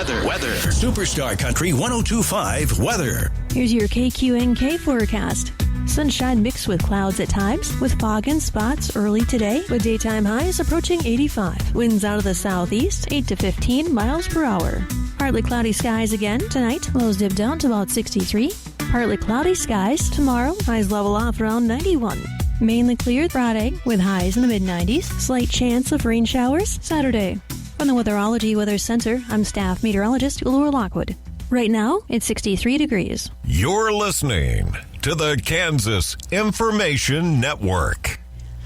Superstar Country 102.5 weather. Here's your KQNK forecast. Sunshine mixed with clouds at times, with fog in spots early today, with daytime highs approaching 85. Winds out of the southeast, 8 to 15 miles per hour. Partly cloudy skies again tonight, lows dip down to about 63. Partly cloudy skies tomorrow, highs level off around 91. Mainly clear Friday, with highs in the mid-90s. Slight chance of rain showers Saturday. From the Weatherology Weather Center, I'm staff meteorologist Laura Lockwood. Right now, it's 63 degrees. You're listening to the Kansas Information Network.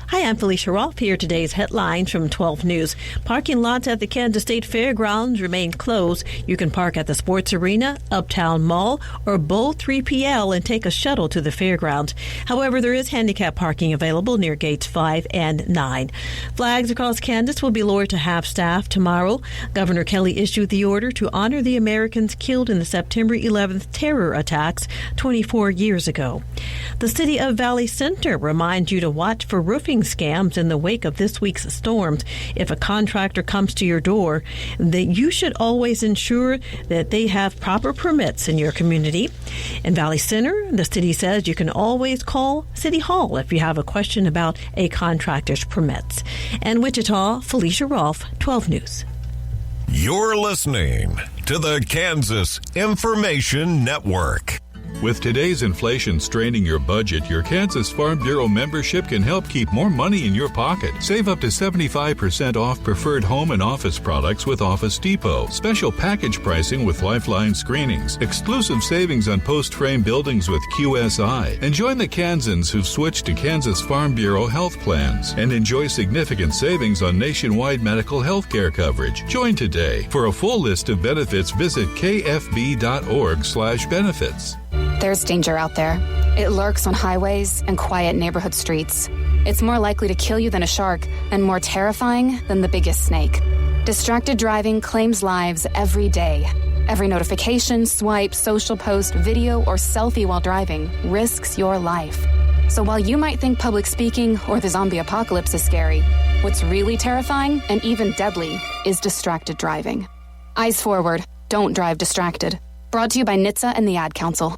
Hi, I'm Felicia Rolfe. Here are today's headlines from 12 News. Parking lots at the Kansas State Fairgrounds remain closed. You can park at the Sports Arena, Uptown Mall, or Bowl 3PL and take a shuttle to the fairgrounds. However, there is handicap parking available near gates 5 and 9. Flags across Kansas will be lowered to half-staff tomorrow. Governor Kelly issued the order to honor the Americans killed in the September 11th terror attacks 24 years ago. The City of Valley Center reminds you to watch for roofing scams in the wake of this week's storms. If a contractor comes to your door, that you should always ensure that they have proper permits in your community. In Valley Center, the city says you can always call City Hall if you have a question about a contractor's permits. And Wichita, Felicia Rolfe, 12 News. You're listening to the Kansas Information Network. With today's inflation straining your budget, your Kansas Farm Bureau membership can help keep more money in your pocket. Save up to 75% off preferred home and office products with Office Depot. Special package pricing with Lifeline screenings. Exclusive savings on post-frame buildings with QSI. And join the Kansans who've switched to Kansas Farm Bureau health plans. And enjoy significant savings on nationwide medical health care coverage. Join today. For a full list of benefits, visit kfb.org/benefits. There's danger out there. It lurks on highways and quiet neighborhood streets. It's more likely to kill you than a shark and more terrifying than the biggest snake. Distracted driving claims lives every day. Every notification, swipe, social post, video, or selfie while driving risks your life. So while you might think public speaking or the zombie apocalypse is scary, what's really terrifying and even deadly is distracted driving. Eyes forward. Don't drive distracted. Brought to you by NHTSA and the Ad Council.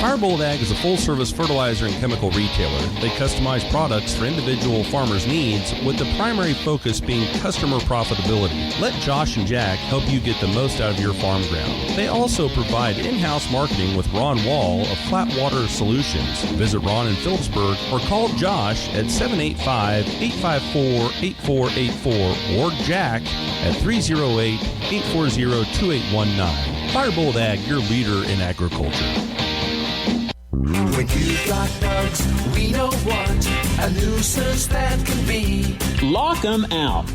Firebolt Ag is a full-service fertilizer and chemical retailer. They customize products for individual farmers' needs, with the primary focus being customer profitability. Let Josh and Jack help you get the most out of your farm ground. They also provide in-house marketing with Ron Wall of Flatwater Solutions. Visit Ron in Phillipsburg or call Josh at 785-854-8484 or Jack at 308-840-2819. Firebolt Ag, your leader in agriculture. When you've got bugs, we know what a nuisance that can be. Lock 'em out.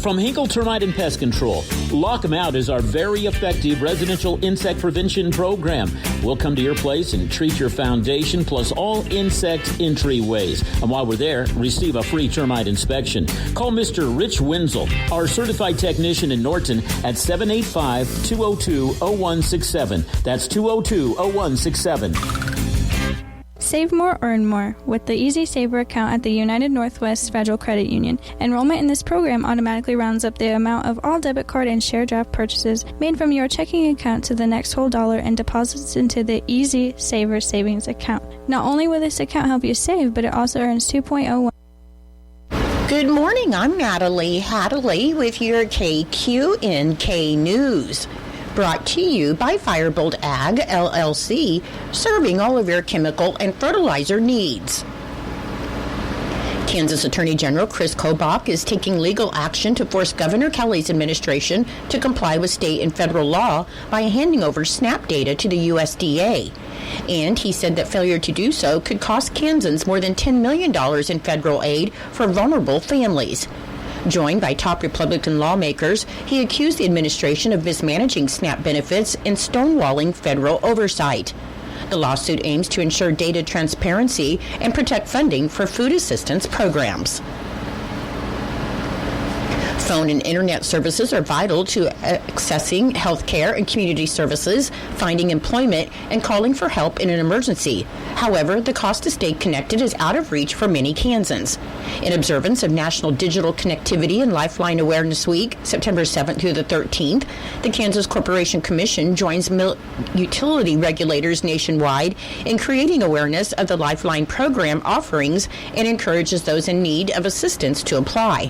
From Hinkle Termite and Pest Control, Lock 'em Out is our very effective residential insect prevention program. We'll come to your place and treat your foundation plus all insect entryways. And while we're there, receive a free termite inspection. Call Mr. Rich Wenzel, our certified technician in Norton, at 785-202-0167. That's 202-0167. Save more, earn more with the Easy Saver account at the United Northwest Federal Credit Union. Enrollment in this program automatically rounds up the amount of all debit card and share draft purchases made from your checking account to the next whole dollar and deposits into the Easy Saver savings account. Not only will this account help you save, but it also earns 2.01. Good morning, I'm Natalie Hadley with your KQNK News. Brought to you by Firebolt Ag, LLC, serving all of your chemical and fertilizer needs. Kansas Attorney General Chris Kobach is taking legal action to force Governor Kelly's administration to comply with state and federal law by handing over SNAP data to the USDA. And he said that failure to do so could cost Kansans more than $10 million in federal aid for vulnerable families. Joined by top Republican lawmakers, he accused the administration of mismanaging SNAP benefits and stonewalling federal oversight. The lawsuit aims to ensure data transparency and protect funding for food assistance programs. Phone and internet services are vital to accessing health care and community services, finding employment, and calling for help in an emergency. However, the cost to stay connected is out of reach for many Kansans. In observance of National Digital Connectivity and Lifeline Awareness Week, September 7th through the 13th, the Kansas Corporation Commission joins utility regulators nationwide in creating awareness of the Lifeline program offerings and encourages those in need of assistance to apply.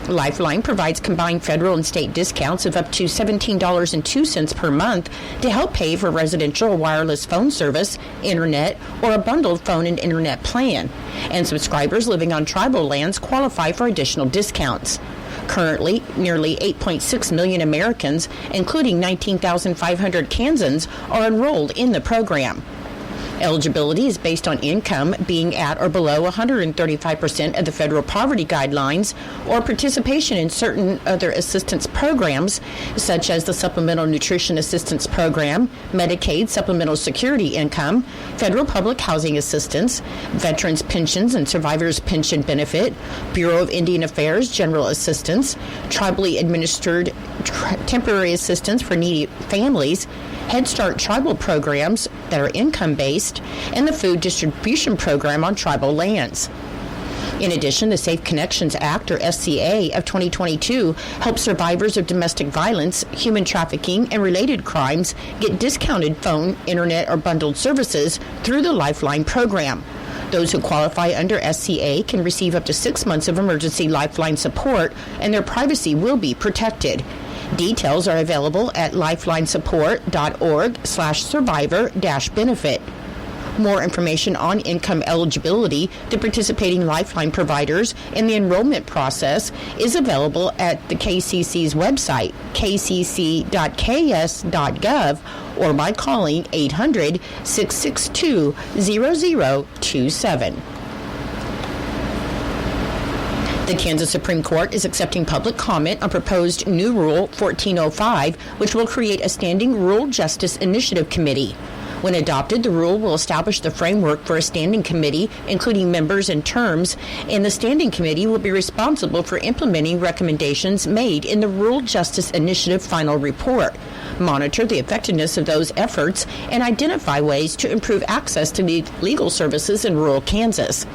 Lifeline provides combined federal and state discounts of up to $17.02 per month to help pay for residential wireless phone service, internet, or a bundled phone and internet plan, and subscribers living on tribal lands qualify for additional discounts. Currently, nearly 8.6 million Americans, including 19,500 Kansans, are enrolled in the program. Eligibility is based on income being at or below 135% of the federal poverty guidelines or participation in certain other assistance programs, such as the Supplemental Nutrition Assistance Program, Medicaid Supplemental Security Income, Federal Public Housing Assistance, Veterans Pensions and Survivors Pension Benefit, Bureau of Indian Affairs General Assistance, Tribally Administered Temporary Assistance for Needy Families, Head Start tribal programs that are income-based, and the Food Distribution Program on tribal lands. In addition, the Safe Connections Act, or SCA, of 2022 helps survivors of domestic violence, human trafficking, and related crimes get discounted phone, internet, or bundled services through the Lifeline program. Those who qualify under SCA can receive up to 6 months of emergency Lifeline support, and their privacy will be protected. Details are available at lifelinesupport.org/survivor-benefit. More information on income eligibility, the participating Lifeline providers, and the enrollment process is available at the KCC's website, kcc.ks.gov, or by calling 800-662-0027. The Kansas Supreme Court is accepting public comment on proposed new Rule 1405, which will create a standing Rural Justice Initiative Committee. When adopted, the rule will establish the framework for a standing committee, including members and terms, and the standing committee will be responsible for implementing recommendations made in the Rural Justice Initiative final report, monitor the effectiveness of those efforts, and identify ways to improve access to legal services in rural Kansas.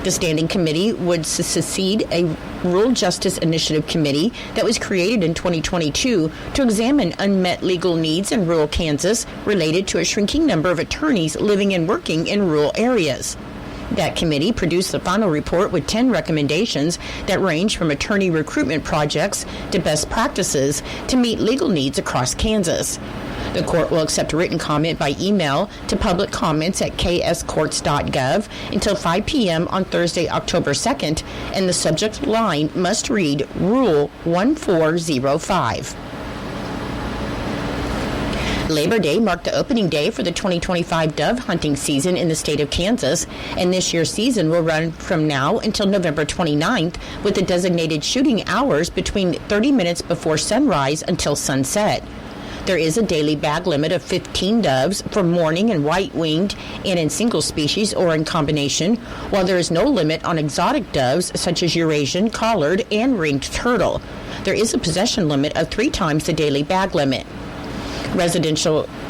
The standing committee would succeed a Rural Justice Initiative Committee that was created in 2022 to examine unmet legal needs in rural Kansas related to a shrinking number of attorneys living and working in rural areas. That committee produced the final report with 10 recommendations that range from attorney recruitment projects to best practices to meet legal needs across Kansas. The court will accept written comment by email to public comments at kscourts.gov until 5 p.m. on Thursday, October 2nd, and the subject line must read Rule 1405. Labor Day marked the opening day for the 2025 dove hunting season in the state of Kansas, and this year's season will run from now until November 29th, with the designated shooting hours between 30 minutes before sunrise until sunset. There is a daily bag limit of 15 doves for mourning and white-winged and in single species or in combination, while there is no limit on exotic doves such as Eurasian, collared, and ringed turtle. There is a possession limit of 3 times the daily bag limit. Resident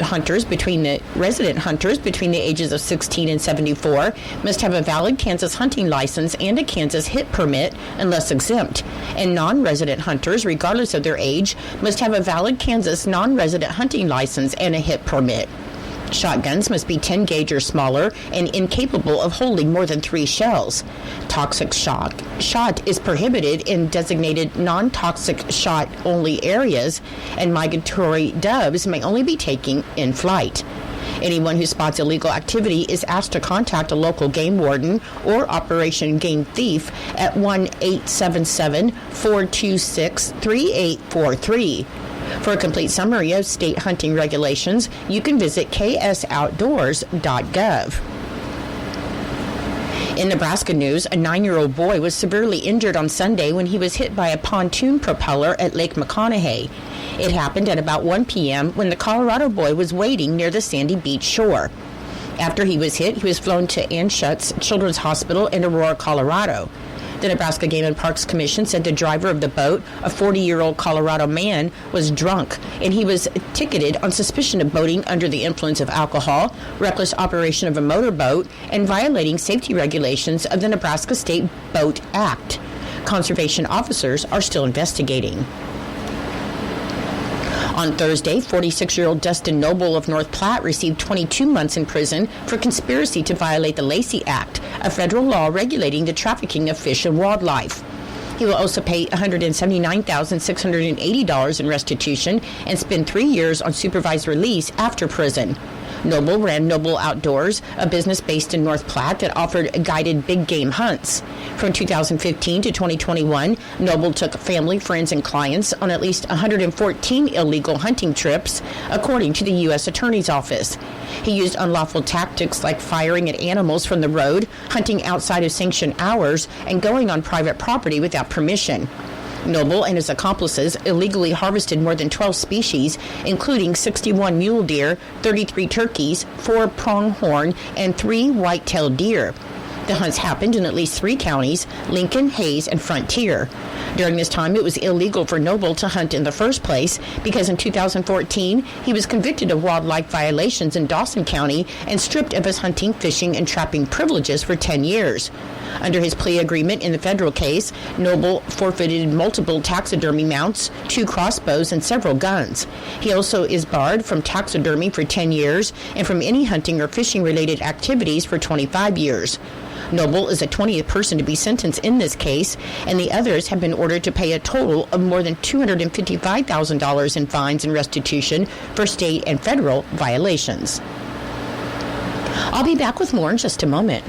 hunters between the ages of 16 and 74 must have a valid Kansas hunting license and a Kansas HIT permit unless exempt, and non-resident hunters, regardless of their age, must have a valid Kansas non-resident hunting license and a HIT permit. Shotguns must be 10 gauge or smaller and incapable of holding more than 3 shells. Toxic shot is prohibited in designated non-toxic shot only areas, and migratory doves may only be taken in flight. Anyone who spots illegal activity is asked to contact a local game warden or Operation Game Thief at 1-877-426-3843. For a complete summary of state hunting regulations, you can visit ksoutdoors.gov. In Nebraska news, a 9-year-old boy was severely injured on Sunday when he was hit by a pontoon propeller at Lake McConaughey. It happened at about 1 p.m. when the Colorado boy was wading near the Sandy Beach shore. After he was hit, he was flown to Anschutz Children's Hospital in Aurora, Colorado. The Nebraska Game and Parks Commission said the driver of the boat, a 40-year-old Colorado man, was drunk, and he was ticketed on suspicion of boating under the influence of alcohol, reckless operation of a motorboat, and violating safety regulations of the Nebraska State Boat Act. Conservation officers are still investigating. On Thursday, 46-year-old Dustin Noble of North Platte received 22 months in prison for conspiracy to violate the Lacey Act, a federal law regulating the trafficking of fish and wildlife. He will also pay $179,680 in restitution and spend 3 years on supervised release after prison. Noble ran Noble Outdoors, a business based in North Platte that offered guided big game hunts. From 2015 to 2021, Noble took family, friends, and clients on at least 114 illegal hunting trips, according to the U.S. Attorney's Office. He used unlawful tactics like firing at animals from the road, hunting outside of sanctioned hours, and going on private property without permission. Noble and his accomplices illegally harvested more than 12 species, including 61 mule deer, 33 turkeys, 4 pronghorn, and 3 white-tailed deer. The hunts happened in at least 3 counties, Lincoln, Hayes, and Frontier. During this time, it was illegal for Noble to hunt in the first place because in 2014, he was convicted of wildlife violations in Dawson County and stripped of his hunting, fishing, and trapping privileges for 10 years. Under his plea agreement in the federal case, Noble forfeited multiple taxidermy mounts, 2 crossbows, and several guns. He also is barred from taxidermy for 10 years and from any hunting or fishing-related activities for 25 years. Noble is the 20th person to be sentenced in this case, and the others have been ordered to pay a total of more than $255,000 in fines and restitution for state and federal violations. I'll be back with more in just a moment.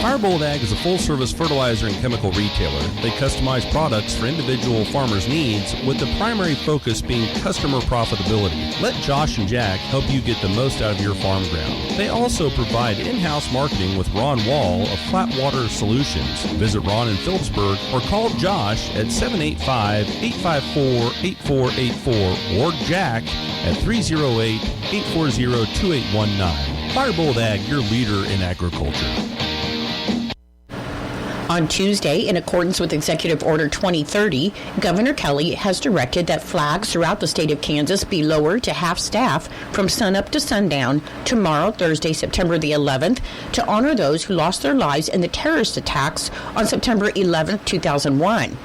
Firebolt Ag is a full-service fertilizer and chemical retailer. They customize products for individual farmers' needs, with the primary focus being customer profitability. Let Josh and Jack help you get the most out of your farm ground. They also provide in-house marketing with Ron Wall of Flatwater Solutions. Visit Ron in Phillipsburg or call Josh at 785-854-8484 or Jack at 308-840-2819. Firebolt Ag, your leader in agriculture. On Tuesday, in accordance with Executive Order 2030, Governor Kelly has directed that flags throughout the state of Kansas be lowered to half-staff from sunup to sundown tomorrow, Thursday, September the 11th, to honor those who lost their lives in the terrorist attacks on September 11th, 2001.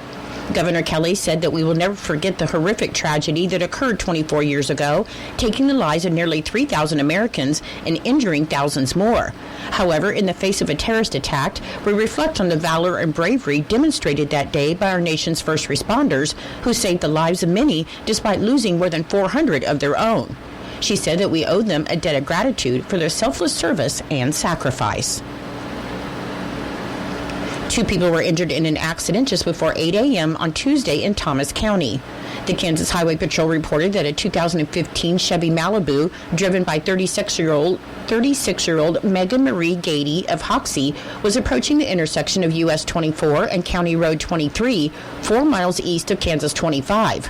Governor Kelly said that we will never forget the horrific tragedy that occurred 24 years ago, taking the lives of nearly 3,000 Americans and injuring thousands more. However, in the face of a terrorist attack, we reflect on the valor and bravery demonstrated that day by our nation's first responders, who saved the lives of many despite losing more than 400 of their own. She said that we owe them a debt of gratitude for their selfless service and sacrifice. 2 people were injured in an accident just before 8 a.m. on Tuesday in Thomas County. The Kansas Highway Patrol reported that a 2015 Chevy Malibu, driven by 36-year-old Megan Marie Gady of Hoxie, was approaching the intersection of US 24 and County Road 23, 4 miles east of Kansas 25.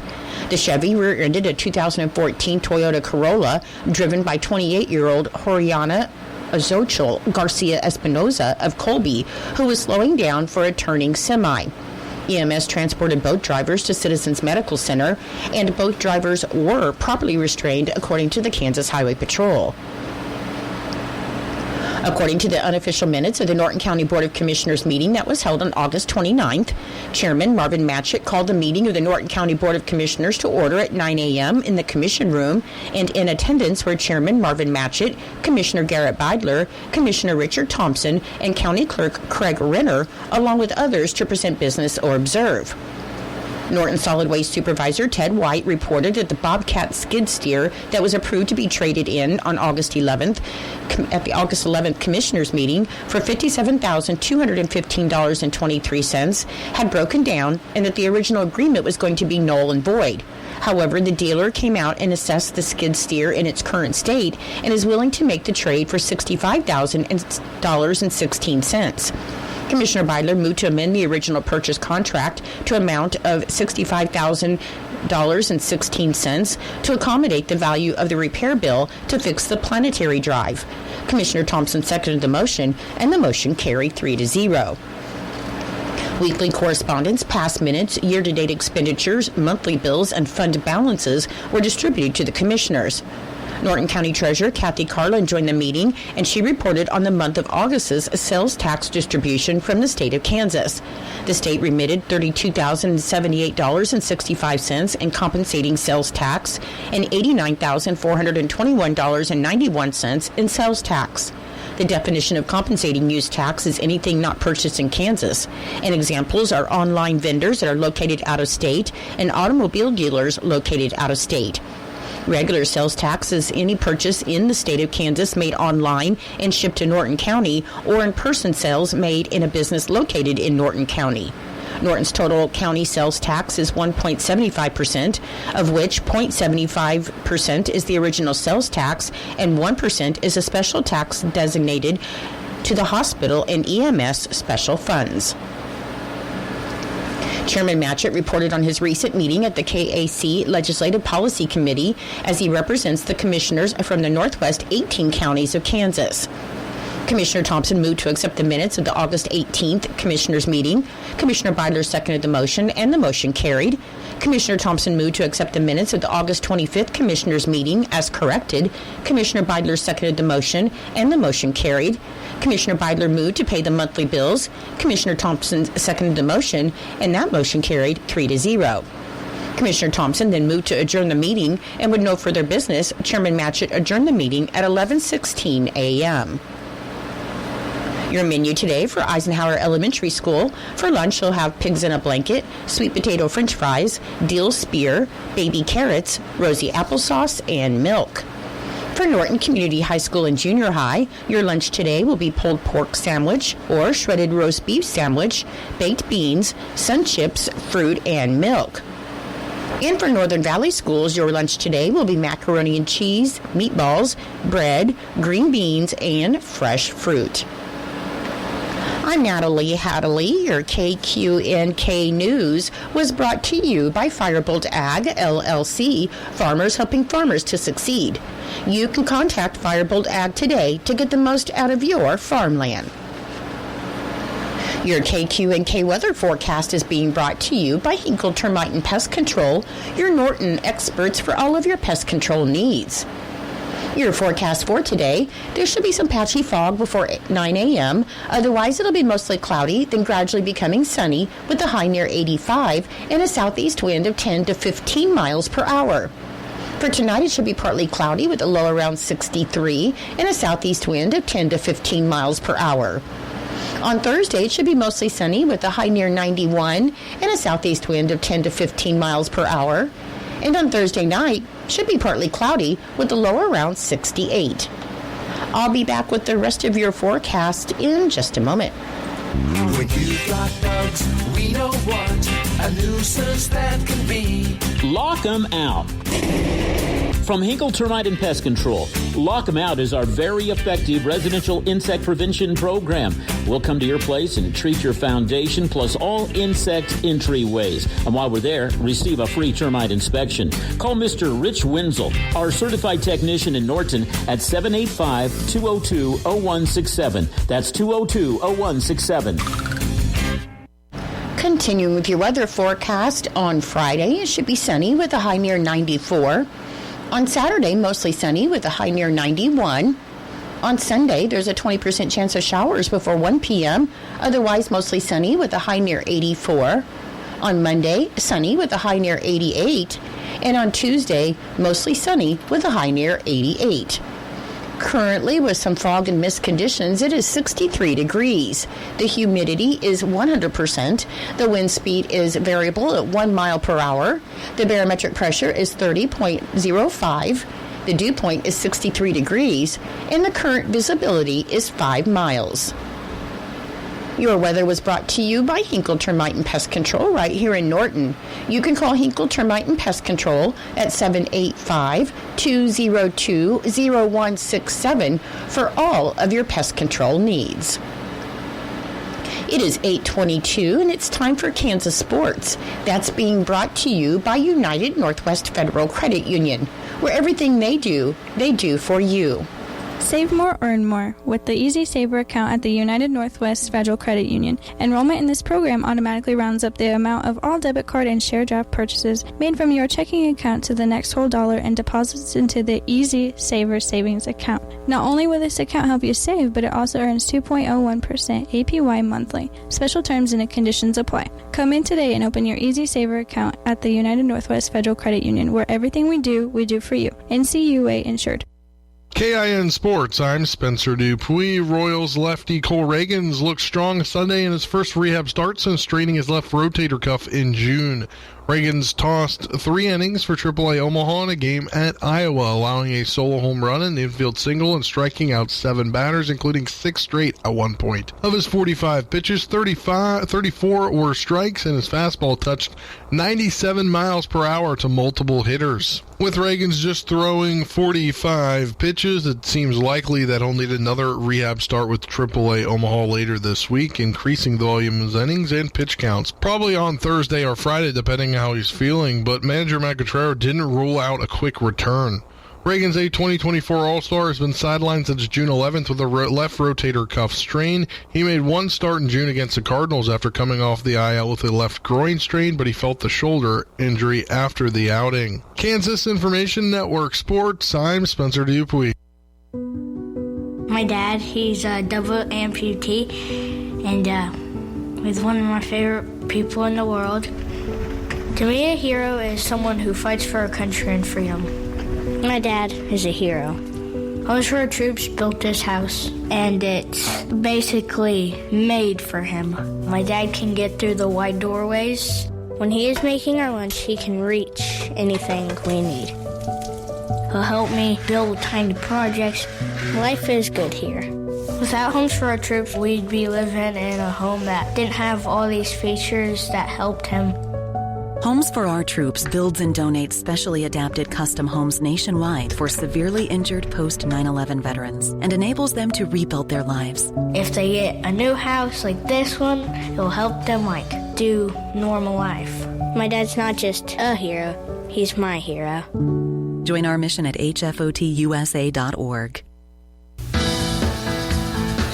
The Chevy rear-ended a 2014 Toyota Corolla, driven by 28-year-old Horiana Azochel Garcia Espinoza of Colby, who was slowing down for a turning semi. EMS transported both drivers to Citizens Medical Center, and both drivers were properly restrained, according to the Kansas Highway Patrol. According to the unofficial minutes of the Norton County Board of Commissioners meeting that was held on August 29th, Chairman Marvin Matchett called the meeting of the Norton County Board of Commissioners to order at 9 a.m. in the Commission Room, and in attendance were Chairman Marvin Matchett, Commissioner Garrett Beidler, Commissioner Richard Thompson, and County Clerk Craig Renner, along with others to present business or observe. Norton Solid Waste Supervisor Ted White reported that the Bobcat skid steer that was approved to be traded in on August 11th at the August 11th Commissioners meeting for $57,215.23 had broken down, and that the original agreement was going to be null and void. However, the dealer came out and assessed the skid steer in its current state and is willing to make the trade for $65,000.16. Commissioner Beidler moved to amend the original purchase contract to an amount of $65,000.16 to accommodate the value of the repair bill to fix the planetary drive. Commissioner Thompson seconded the motion, and the motion carried 3-0. Weekly correspondence, past minutes, year-to-date expenditures, monthly bills, and fund balances were distributed to the commissioners. Norton County Treasurer Kathy Carlin joined the meeting, and she reported on the month of August's sales tax distribution from the state of Kansas. The state remitted $32,078.65 in compensating sales tax and $89,421.91 in sales tax. The definition of compensating use tax is anything not purchased in Kansas, and examples are online vendors that are located out of state and automobile dealers located out of state. Regular sales tax is any purchase in the state of Kansas made online and shipped to Norton County, or in-person sales made in a business located in Norton County. Norton's total county sales tax is 1.75%, of which 0.75% is the original sales tax and 1% is a special tax designated to the hospital and EMS special funds. Chairman Matchett reported on his recent meeting at the KAC Legislative Policy Committee as he represents the commissioners from the northwest 18 counties of Kansas. Commissioner Thompson moved to accept the minutes of the August 18th commissioners meeting. Commissioner Beidler seconded the motion, and the motion carried. Commissioner Thompson moved to accept the minutes of the August 25th commissioners meeting as corrected. Commissioner Beidler seconded the motion, and the motion carried. Commissioner Beidler moved to pay the monthly bills. Commissioner Thompson seconded the motion, and that motion carried 3-0. Commissioner Thompson then moved to adjourn the meeting, and with no further business, Chairman Matchett adjourned the meeting at 11:16 a.m. Your menu today for Eisenhower Elementary School. For lunch, you'll have pigs in a blanket, sweet potato french fries, dill spear, baby carrots, rosy applesauce, and milk. For Norton Community High School and Junior High, your lunch today will be pulled pork sandwich or shredded roast beef sandwich, baked beans, sun chips, fruit, and milk. And for Northern Valley Schools, your lunch today will be macaroni and cheese, meatballs, bread, green beans, and fresh fruit. I'm Natalie Hadley. Your KQNK News was brought to you by Firebolt Ag, LLC, farmers helping farmers to succeed. You can contact Firebolt Ag today to get the most out of your farmland. Your KQNK weather forecast is being brought to you by Hinkle Termite and Pest Control, your Norton experts for all of your pest control needs. Your forecast for today, there should be some patchy fog before 9 a.m. Otherwise, it'll be mostly cloudy, then gradually becoming sunny with a high near 85 and a southeast wind of 10 to 15 miles per hour. For tonight, it should be partly cloudy with a low around 63 and a southeast wind of 10 to 15 miles per hour. On Thursday, it should be mostly sunny with a high near 91 and a southeast wind of 10 to 15 miles per hour. And on Thursday night, should be partly cloudy with a low around 68. I'll be back with the rest of your forecast in just a moment. When you've got bugs, we know what a nuisance that can be. Lock 'em out. From Hinkle Termite and Pest Control, Lock 'em Out is our very effective residential insect prevention program. We'll come to your place and treat your foundation plus all insect entryways. And while we're there, receive a free termite inspection. Call Mr. Rich Wenzel, our certified technician in Norton, at 785-202-0167. That's 202-0167. Continuing with your weather forecast, on Friday, it should be sunny with a high near 94. On Saturday, mostly sunny with a high near 91. On Sunday, there's a 20% chance of showers before 1 p.m., otherwise mostly sunny with a high near 84. On Monday, sunny with a high near 88. And on Tuesday, mostly sunny with a high near 88. Currently, with some fog and mist conditions, it is 63 degrees. The humidity is 100%. The wind speed is variable at 1 mile per hour. The barometric pressure is 30.05. The dew point is 63 degrees. And the current visibility is 5 miles. Your weather was brought to you by Hinkle Termite and Pest Control right here in Norton. You can call Hinkle Termite and Pest Control at 785-202-0167 for all of your pest control needs. It is 8:22 and it's time for Kansas Sports. That's being brought to you by United Northwest Federal Credit Union, where everything they do for you. Save more, earn more with the Easy Saver account at the United Northwest Federal Credit Union. Enrollment in this program automatically rounds up the amount of all debit card and share draft purchases made from your checking account to the next whole dollar and deposits into the Easy Saver savings account. Not only will this account help you save, but it also earns 2.01% APY monthly. Special terms and conditions apply. Come in today and open your Easy Saver account at the United Northwest Federal Credit Union, where everything we do for you. NCUA insured. KIN Sports, I'm Spencer Dupuis. Royals lefty Cole Reagans looked strong Sunday in his first rehab start since straightening his left rotator cuff in June. Reagans tossed 3 innings for AAA Omaha in a game at Iowa, allowing a solo home run, an infield single, and striking out 7 batters, including 6 straight at one point. Of his 45 pitches, 34 were strikes, and his fastball touched 97 miles per hour to multiple hitters. With Reagans just throwing 45 pitches, it seems likely that he'll need another rehab start with AAA Omaha later this week, increasing the volume of innings and pitch counts, probably on Thursday or Friday, depending how he's feeling, but manager Matt Cotrero didn't rule out a quick return. Reagans, a 2024 All-Star, has been sidelined since June 11th with a left rotator cuff strain. He made 1 start in June against the Cardinals after coming off the IL with a left groin strain, but he felt the shoulder injury after the outing. Kansas Information Network Sports, I'm Spencer Dupuis. My dad, he's a double amputee, and he's one of my favorite people in the world. To me, a hero is someone who fights for our country and freedom. My dad is a hero. Homes for Our Troops built this house, and it's basically made for him. My dad can get through the wide doorways. When he is making our lunch, he can reach anything we need. He'll help me build tiny projects. Life is good here. Without Homes for Our Troops, we'd be living in a home that didn't have all these features that helped him. Homes for Our Troops builds and donates specially adapted custom homes nationwide for severely injured post-9/11 veterans and enables them to rebuild their lives. If they get a new house like this one, it'll help them do normal life. My dad's not just a hero, he's my hero. Join our mission at hfotusa.org.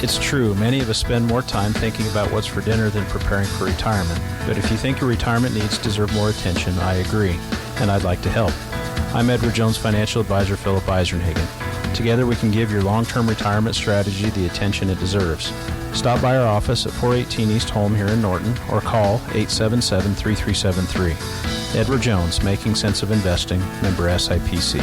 It's true, many of us spend more time thinking about what's for dinner than preparing for retirement. But if you think your retirement needs deserve more attention, I agree, and I'd like to help. I'm Edward Jones Financial Advisor Philip Eisenhagen. Together we can give your long-term retirement strategy the attention it deserves. Stop by our office at 418 East Holm here in Norton or call 877-3373. Edward Jones, Making Sense of Investing, member SIPC.